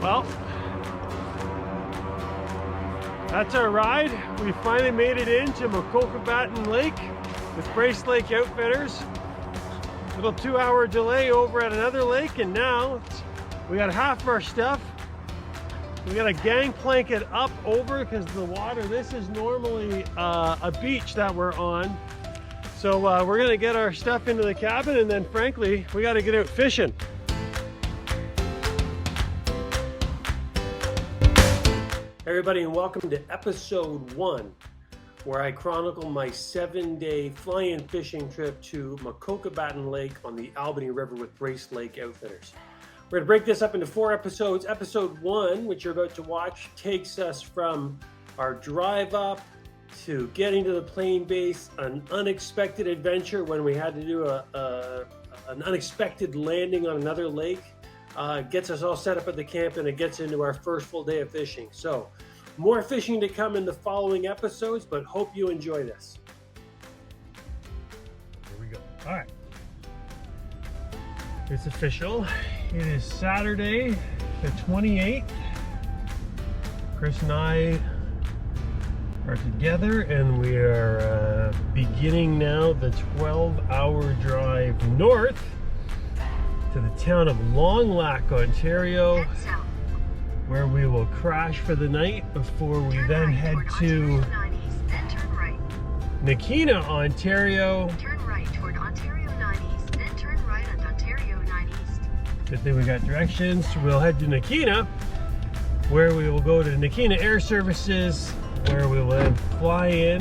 Well, that's our ride. We finally made it into Makokibatan Lake with Brace Lake Outfitters. Little 2-hour delay over at another lake, and now we got half of our stuff. We got to gangplank it up over because the water, this is normally a beach that we're on. So we're gonna get our stuff into the cabin, and then frankly, we got to get out fishing. Everybody, and welcome to episode 1, where I chronicle my 7-day fly-in fishing trip to Makokibatan Lake on the Albany River with Brace Lake Outfitters. We're gonna break this up into 4 episodes. Episode 1, which you're about to watch, takes us from our drive up to getting to the plane base, an unexpected adventure when we had to do an unexpected landing on another lake, gets us all set up at the camp, and it gets into our first full day of fishing. So more fishing to come in the following episodes, but hope you enjoy this. Here we go. All right. It's official. It is Saturday, the 28th. Chris and I are together, and we are beginning now the 12-hour drive north to the town of Long Lac, Ontario, where we will crash for the night before we then head to Nakina, Ontario. Turn right toward Ontario 9 East, then turn right on Ontario 9 East. Good thing we got directions. We'll head to Nakina, where we will go to Nakina Air Services, where we will then fly in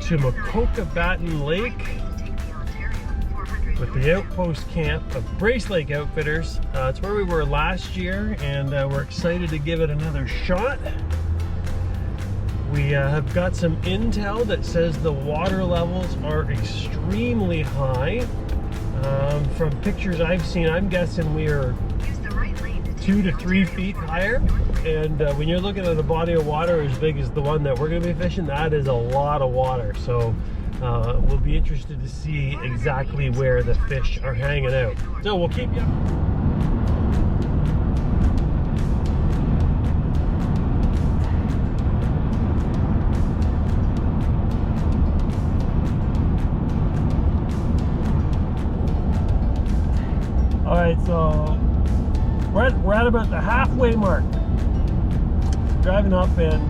to Makokibatan Lake with the Outpost Camp of Brace Lake Outfitters. It's where we were last year, and we're excited to give it another shot. We have got some intel that says the water levels are extremely high. From pictures I've seen, I'm guessing we are 2 to 3 feet higher. And when you're looking at a body of water as big as the one that we're going to be fishing, that is a lot of water. So we'll be interested to see exactly where the fish are hanging out. So we'll keep you up. All right, so we're at about the halfway mark. Driving up, and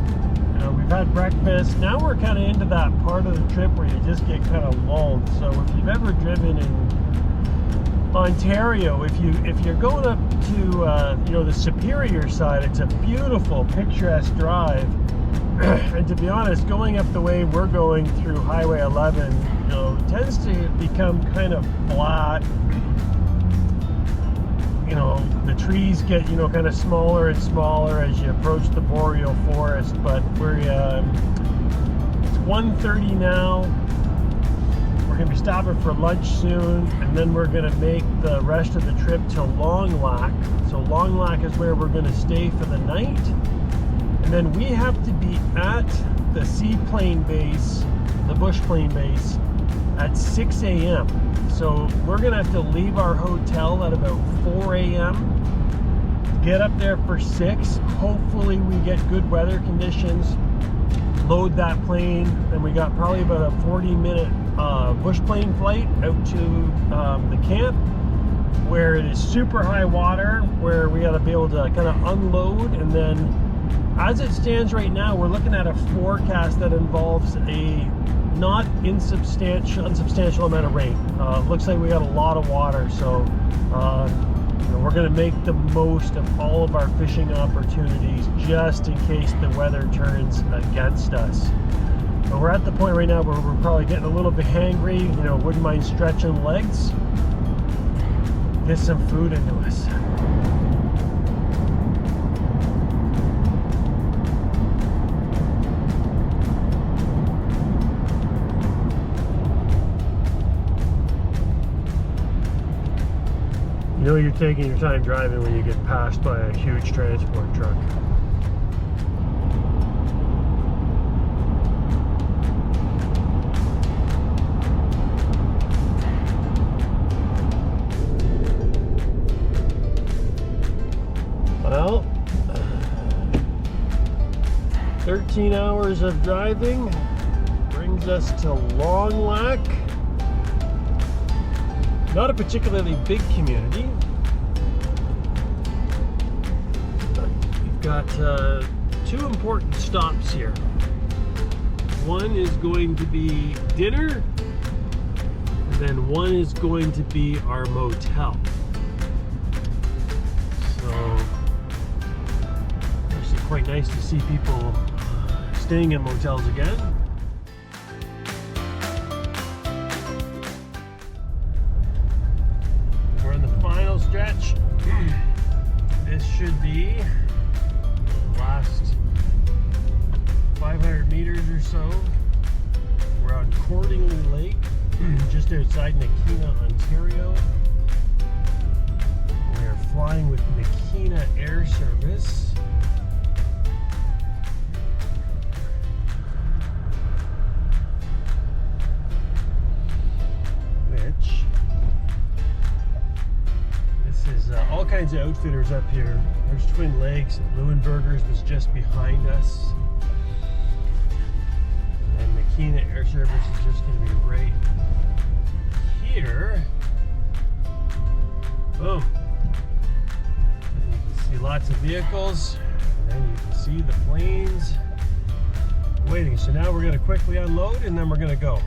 we've had breakfast. Now we're kind of into that part of the trip where you just get kind of lulled. So if you've ever driven in Ontario, if you're going up to the Superior side, it's a beautiful, picturesque drive. And to be honest, going up the way we're going through Highway 11, tends to become kind of flat. The trees get, kind of smaller and smaller as you approach the boreal forest, but it's 1:30 now. We're going to be stopping for lunch soon, and then we're going to make the rest of the trip to Long Lac. So Long Lac is where we're going to stay for the night, and then we have to be at the seaplane base, the bush plane base, at 6 a.m. So we're gonna have to leave our hotel at about 4 a.m. get up there for 6. Hopefully we get good weather conditions, load that plane, and we got probably about a 40-minute bush plane flight out to the camp, where it is super high water, where we got to be able to kind of unload. And then as it stands right now, we're looking at a forecast that involves a not unsubstantial amount of rain. Looks like we got a lot of water, so we're going to make the most of all of our fishing opportunities just in case the weather turns against us. But we're at the point right now where we're probably getting a little bit hangry. Wouldn't mind stretching legs, get some food into us. You're taking your time driving when you get passed by a huge transport truck. 13 hours of driving brings us to Long Lac. Not a particularly big community, but we've got 2 important stops here. One is going to be dinner, and then one is going to be our motel. So, actually quite nice to see people staying in motels again. We're in the final stretch. This should be the last 500 meters or so. We're on Cordingley Lake, just outside Nakina, Ontario. We are flying with Nakina Air Service. Which, this is all kinds of outfitters up here. There's Twin Lakes, Leuenberger's was just behind us. Nakina Air Service is just going to be right here. Boom. And you can see lots of vehicles, and then you can see the planes waiting. So now we're going to quickly unload, and then we're going to go.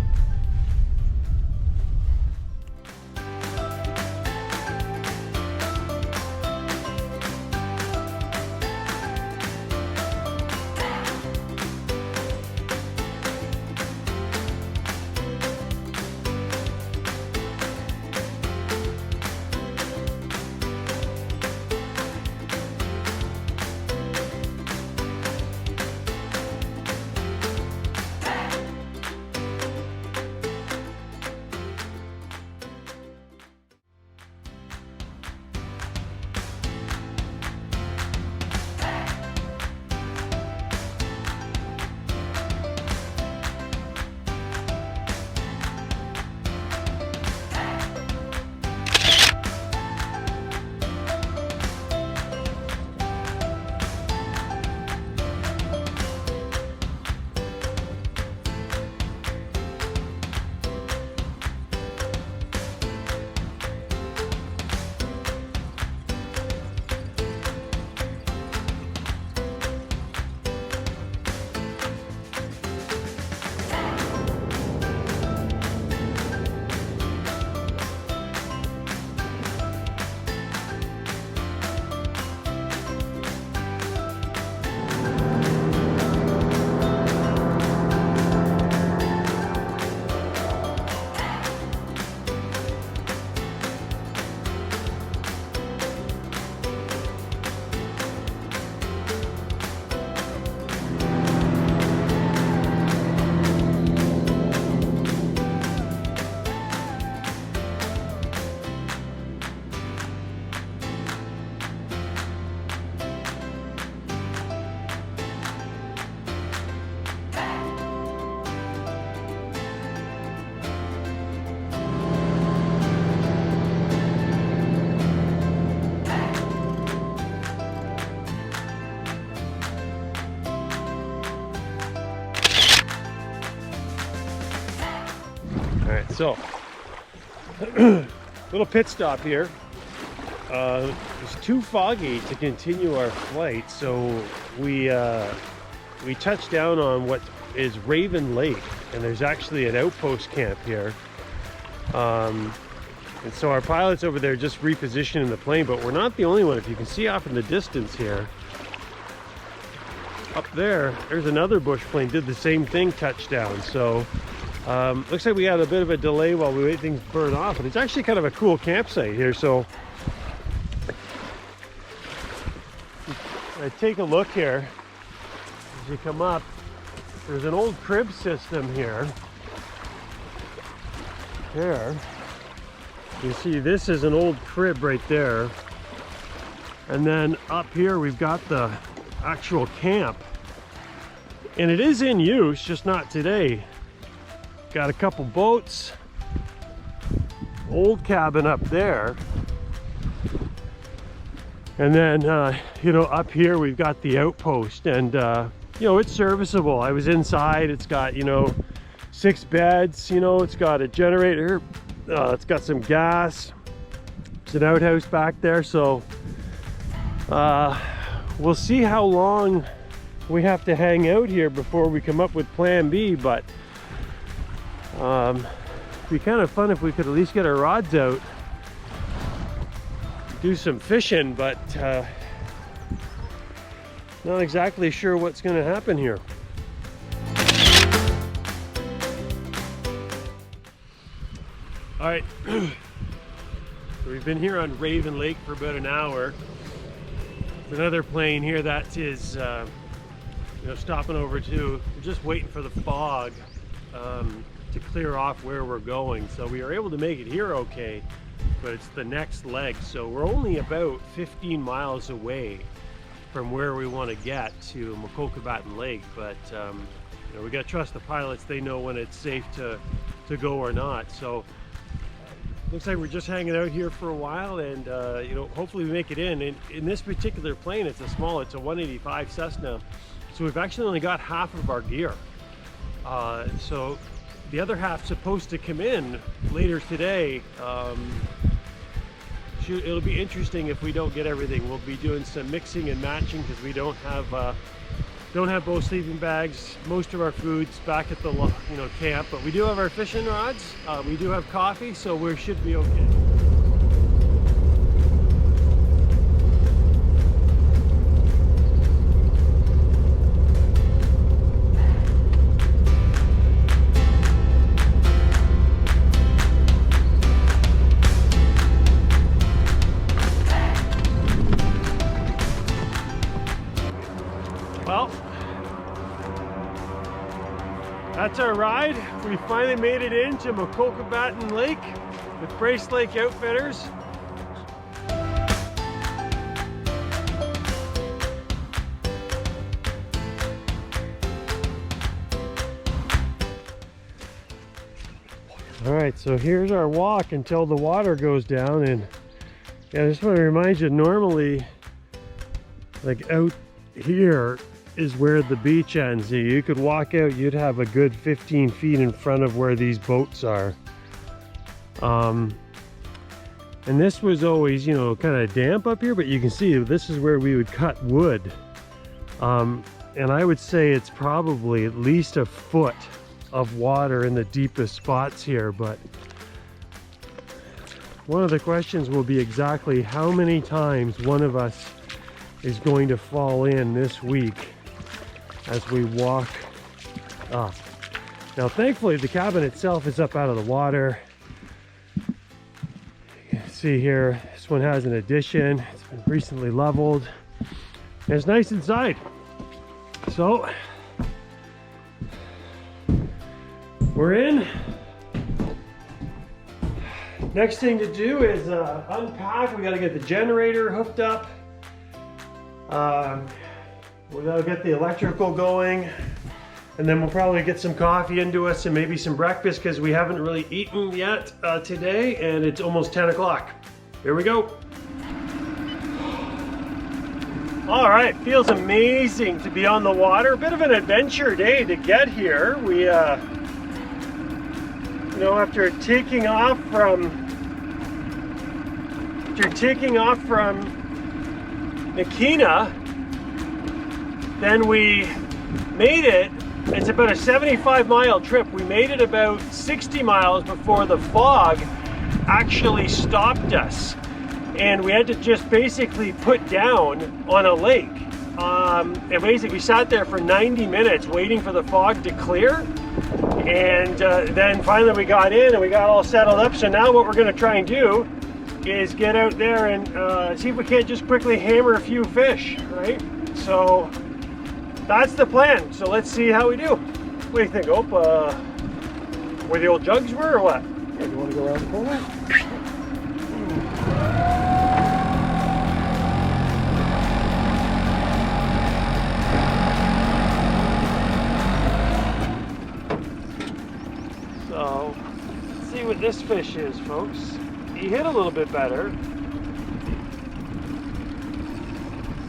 So, little pit stop here. It's too foggy to continue our flight, so we touched down on what is Raven Lake, and there's actually an outpost camp here. And so our pilot's over there just repositioning the plane, but we're not the only one. If you can see off in the distance here, up there's another bush plane, did the same thing, touchdown. So looks like we had a bit of a delay while we wait things to burn off, but it's actually kind of a cool campsite here. So take a look here as you come up. There's an old crib system here. You see, this is an old crib right there, and then up here we've got the actual camp, and it is in use, just not today. Got a couple boats, old cabin up there, and then you know, up here we've got the outpost. And you know, it's serviceable. I was inside. It's got, you know, 6 beds, you know, it's got a generator, it's got some gas, it's an outhouse back there. So we'll see how long we have to hang out here before we come up with plan B, but it'd be kind of fun if we could at least get our rods out, do some fishing, but not exactly sure what's going to happen here. All right, so we've been here on Raven Lake for about an hour. There's another plane here that is you know, stopping over too. We're just waiting for the fog to clear off where we're going. So we are able to make it here okay, but it's the next leg. So we're only about 15 miles away from where we want to get to Makokibatan Lake, but you know, we got to trust the pilots. They know when it's safe to go or not. So looks like we're just hanging out here for a while, and you know, hopefully we make it in. In this particular plane, it's a 185 Cessna, so we've actually only got half of our gear. So the other half's supposed to come in later today. It'll be interesting if we don't get everything. We'll be doing some mixing and matching because we don't have both sleeping bags. Most of our food's back at the camp, but we do have our fishing rods. We do have coffee, so we should be okay. Well, that's our ride. We finally made it into Makokibatan Lake with Brace Lake Outfitters. All right, so here's our walk until the water goes down. And yeah, I just want to remind you, normally, like out here is where the beach ends. You could walk out, you'd have a good 15 feet in front of where these boats are. And this was always, you know, kind of damp up here, but you can see this is where we would cut wood. And I would say it's probably at least a foot of water in the deepest spots here. But one of the questions will be exactly how many times one of us is going to fall in this week as we walk up. Now thankfully the cabin itself is up out of the water. You can see here, this one has an addition. It's been recently leveled. And it's nice inside. So we're in. Next thing to do is unpack. We got to get the generator hooked up. We gotta get the electrical going, and then we'll probably get some coffee into us and maybe some breakfast because we haven't really eaten yet today, and it's almost 10 o'clock. Here we go. All right, feels amazing to be on the water. A bit of an adventure day to get here. We, you know, after taking off from Nakina, then we made it. It's about a 75-mile trip. We made it about 60 miles before the fog actually stopped us, and we had to just basically put down on a lake. And basically we sat there for 90 minutes waiting for the fog to clear, and then finally we got in and we got all settled up. So now what we're going to try and do is get out there and see if we can't just quickly hammer a few fish, right? So that's the plan. So let's see how we do. What do you think, Ope? Where the old jugs were or what? Yeah, you want to go around the corner? So let's see what this fish is, folks. He hit a little bit better,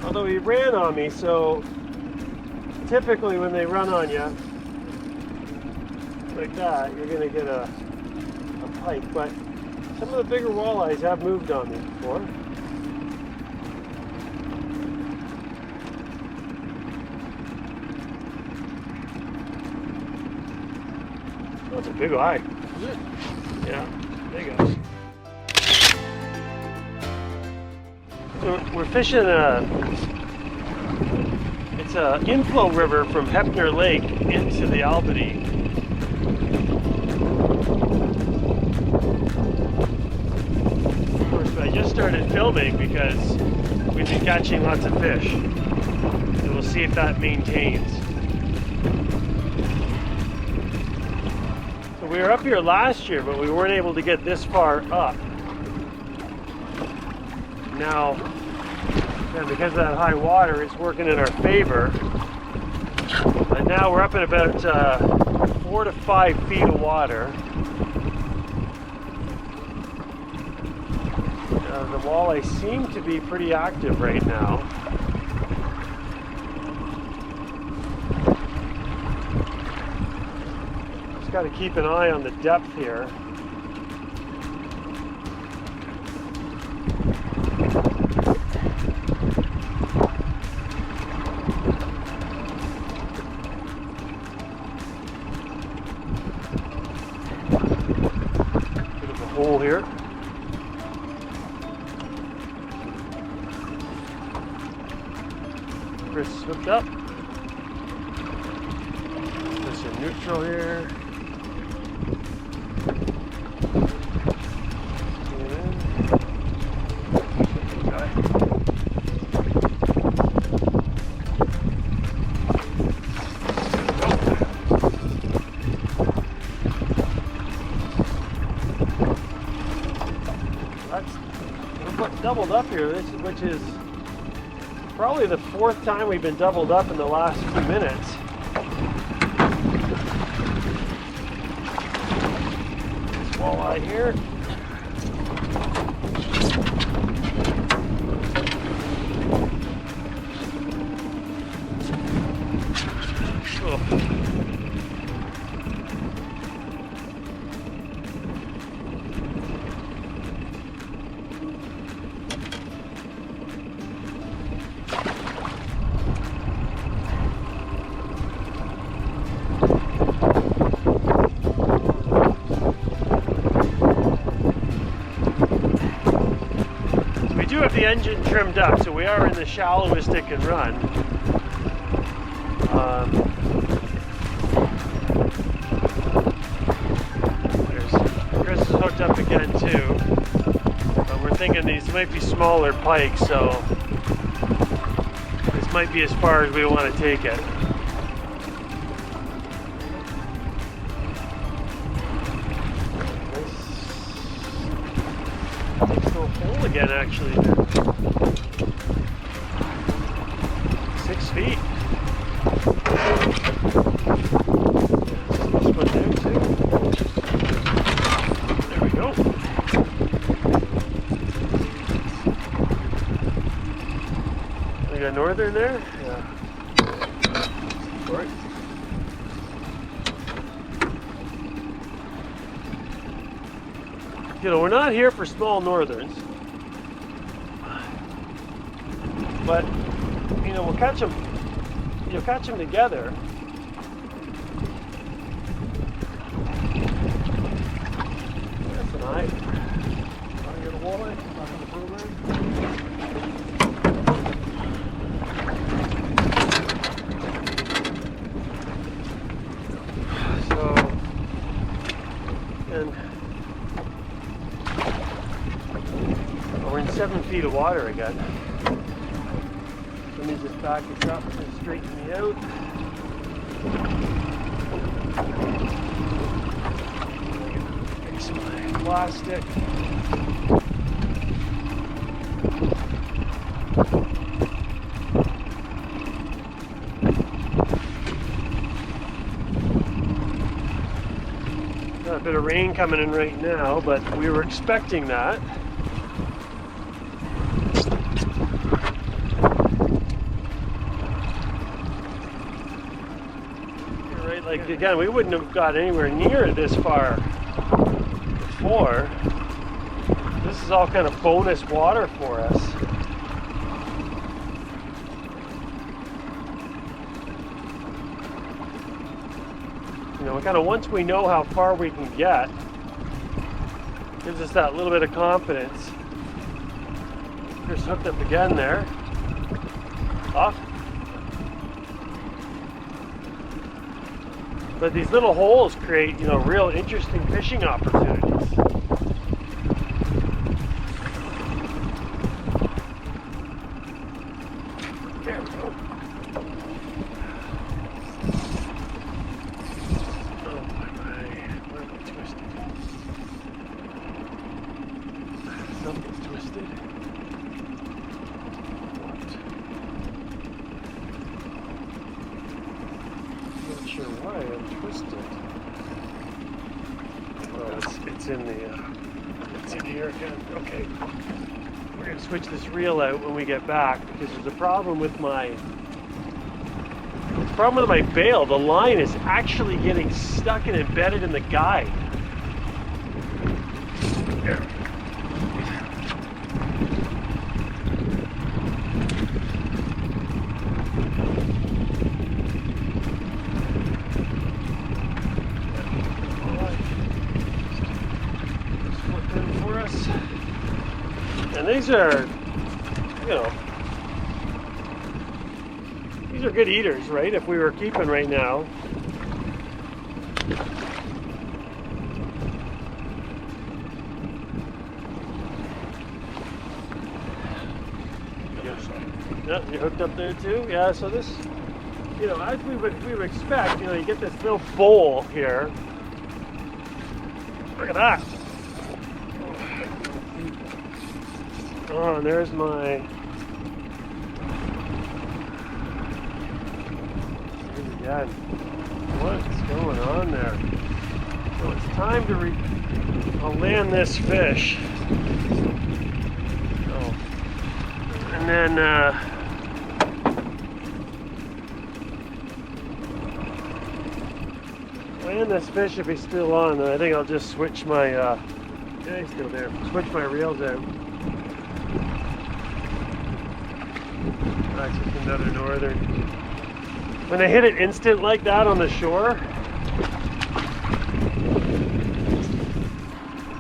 although he ran on me, so typically when they run on you like that, you're going to get a pike, but some of the bigger walleyes have moved on me before. Oh, it's a big eye. Is it? Yeah, big eye. So we're fishing it's an inflow river from Hefner Lake into the Albany. Of course, I just started filming because we've been catching lots of fish. And we'll see if that maintains. So we were up here last year, but we weren't able to get this far up. Now, and because of that high water, it's working in our favor. And now we're up at about 4 to 5 feet of water. The walleye seem to be pretty active right now. Just got to keep an eye on the depth here. Bit of a hole here. Chris slipped up. This in neutral here. We're doubled up here, which is probably the 4th time we've been doubled up in the last few minutes. This walleye here. Oh. The engine trimmed up, so we are in the shallowest it can run. Chris is hooked up again too, but we're thinking these might be smaller pikes, so this might be as far as we want to take it. Nice little hole again, actually. 6 feet. This one there too. There we go. We got northern there? Yeah. Right. You know, we're not here for small northerns, but you know, we'll catch them. You'll catch them together. That's an eye. Want to get a walleye? Back on the program. So, and we're in 7 feet of water again. Let me just back this up and straighten me out. Fix my plastic. Got a bit of rain coming in right now, but we were expecting that. like again, we wouldn't have got anywhere near this far before. This is all kind of bonus water for us. You know, kind of once we know how far we can get, gives us that little bit of confidence. Just hooked up again there. Off. But these little holes create, you know, real interesting fishing opportunities. There we go. Oh my, where am I twisted? Something's twisted. Not sure why I'm twisted. Oh, it's in the it's in here again. Okay, we're gonna switch this reel out when we get back because there's a problem with my bail. The line is actually getting stuck and embedded in the guide. There. And these are, you know, these are good eaters, right? If we were keeping right now. Yeah, you hooked up there too? Yeah, so this, you know, as we would expect, you know, you get this little bowl here. Look at that. Oh, and there's my. Again. What's going on there? So it's time to I'll land this fish. Oh. And then land this fish if he's still on. Then I think I'll just switch my yeah, he's still there. Switch my reels out. That's just another northern. When they hit it instant like that on the shore,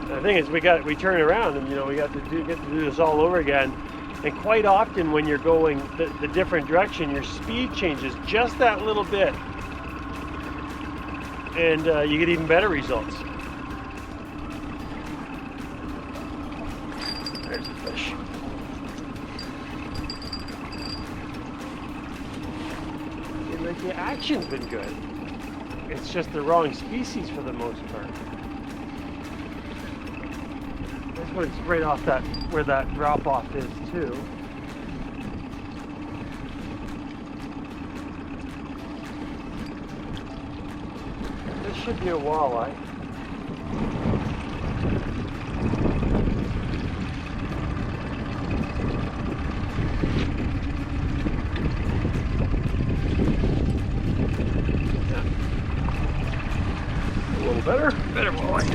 the thing is we turn around and, you know, we get to do this all over again. And quite often when you're going the different direction, your speed changes just that little bit, and you get even better results. There's a fish. Like the action's been good. It's just the wrong species for the most part. This one's right off that where that drop off is too. This should be a walleye. Better walleye.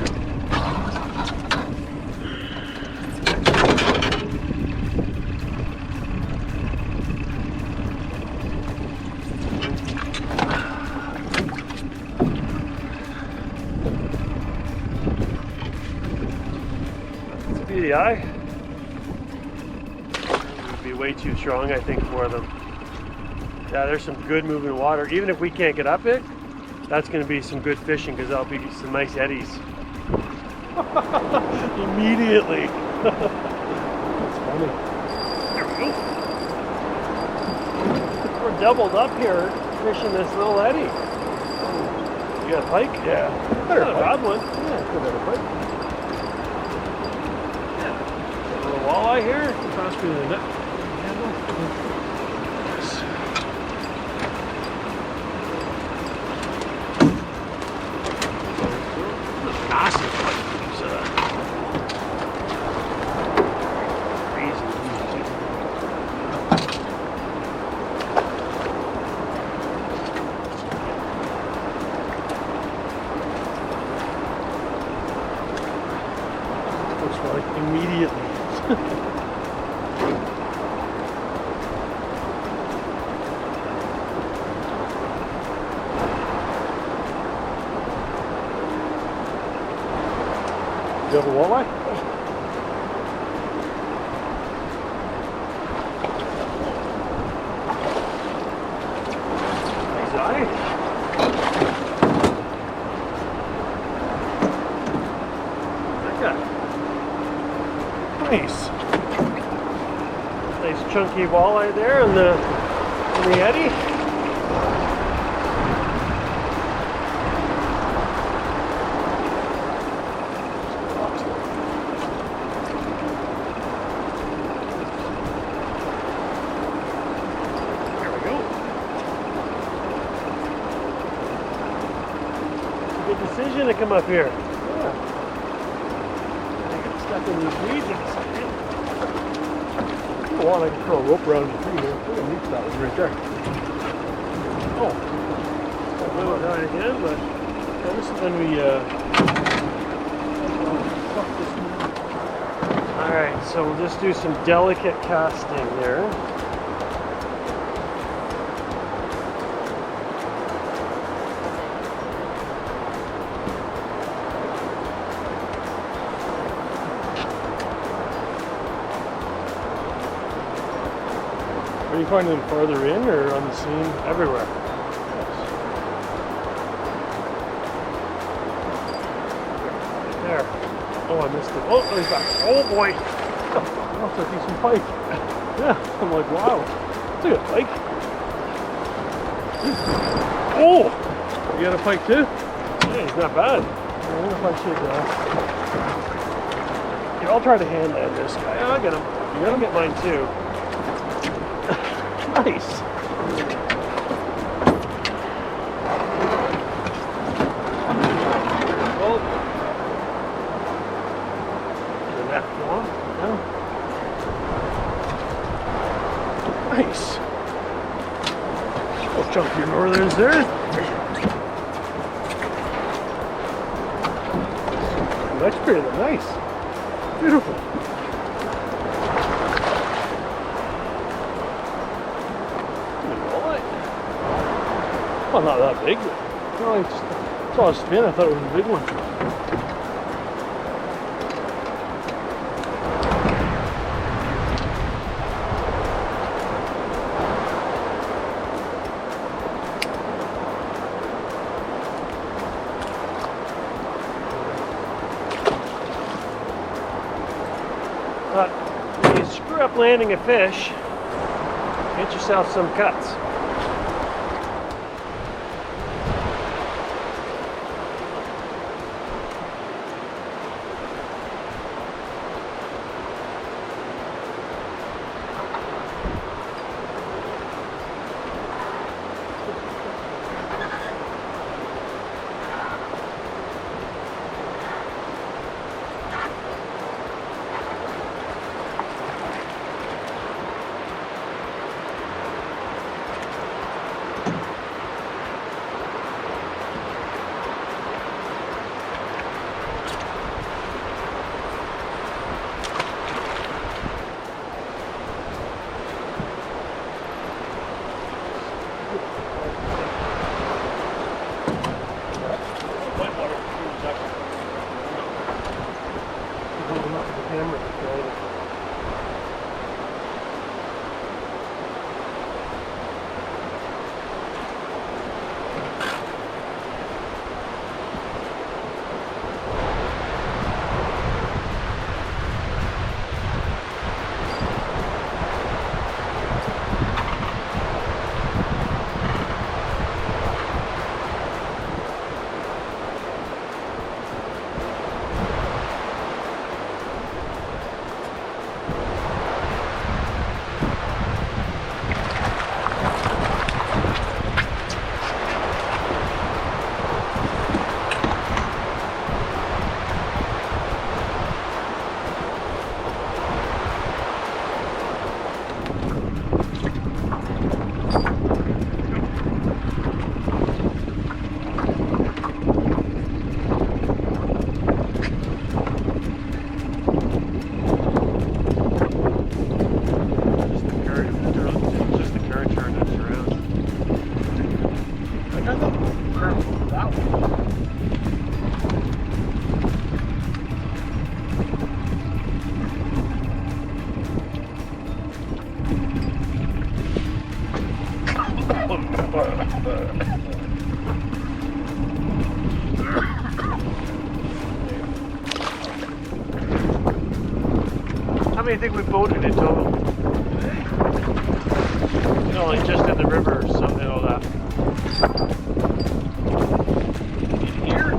It's a beauty eye. It would be way too strong, I think, for them. Yeah, there's some good moving water. Even if we can't get up it, that's going to be some good fishing because that'll be some nice eddies. Immediately. That's funny. There we go. We're doubled up here fishing this little eddy. You got a pike? Yeah. Better not a bad one. Yeah, good better pike. Yeah. A little walleye here. Cross me the net. you have a walleye? Nice eye. That guy. Nice. Nice chunky walleye there in the eddy. Decision to come up here. Yeah. I get stuck in these weeds in a second. Well, I can throw a rope around the tree here. Look at that one right there. Oh, I'll blow it down again, but this is when we Alright, so we'll just do some delicate casting there. Are you finding them farther in or on the scene? Everywhere. Yes. Right there. Oh, I missed it. Oh, he's back. Oh boy. That's a decent pike. Yeah, I'm like, wow. That's a good pike. Oh! You got a pike too? Yeah, he's not bad. I wonder if I should, yeah, I'll try to hand land this guy. I'll get him. You're gonna get mine too. Nice. Oh. That one. Yeah. Nice. Those chunky northerns there. That's pretty nice. Beautiful. Well, not that big, but no, I just saw a spin. I thought it was a big one. But when you screw up landing a fish, get yourself some cuts. How many do you think we boated in total? You know, like just in the river or something like that. In here?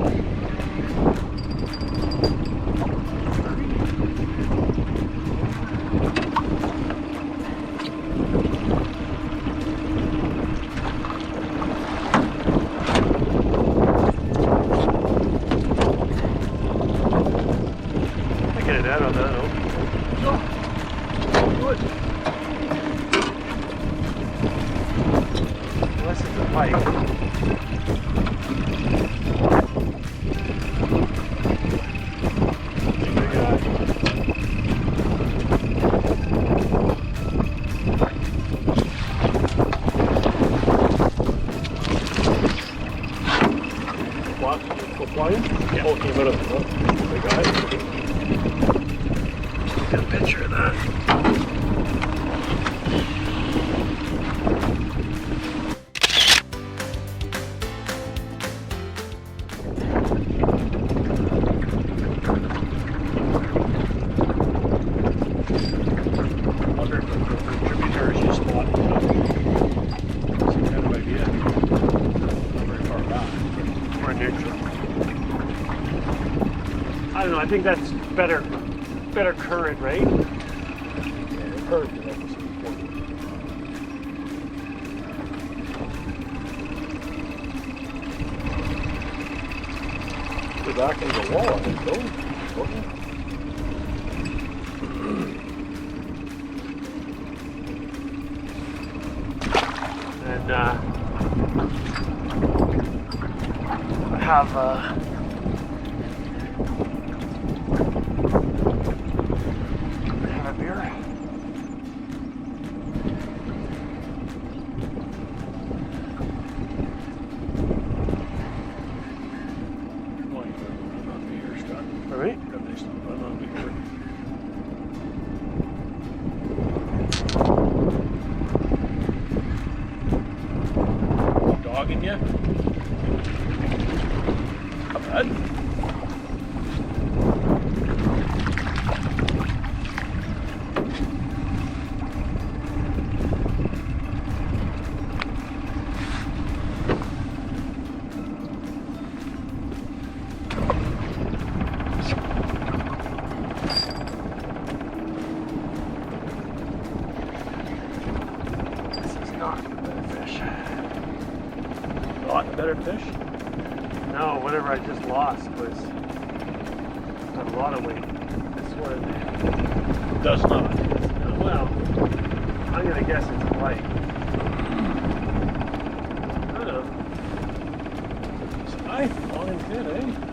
I get it out on that note. Good. Unless it's a pipe. Big guy. What? Flying? Yeah. Oh, came out of the big guy. Get a picture of that. Wonder if the tributaries you spot. Some kind of idea. Not very far back. Or neutral. I don't know, I think that's better current, right? Yeah, the current is obviously important. Go back into the wall, I think, though. And have a beer. All right. Dogging you? Not bad. Better fish? No, whatever I just lost was a lot of weight. This one does not. Well, I'm gonna guess it's a light. I don't know. I flying good, eh?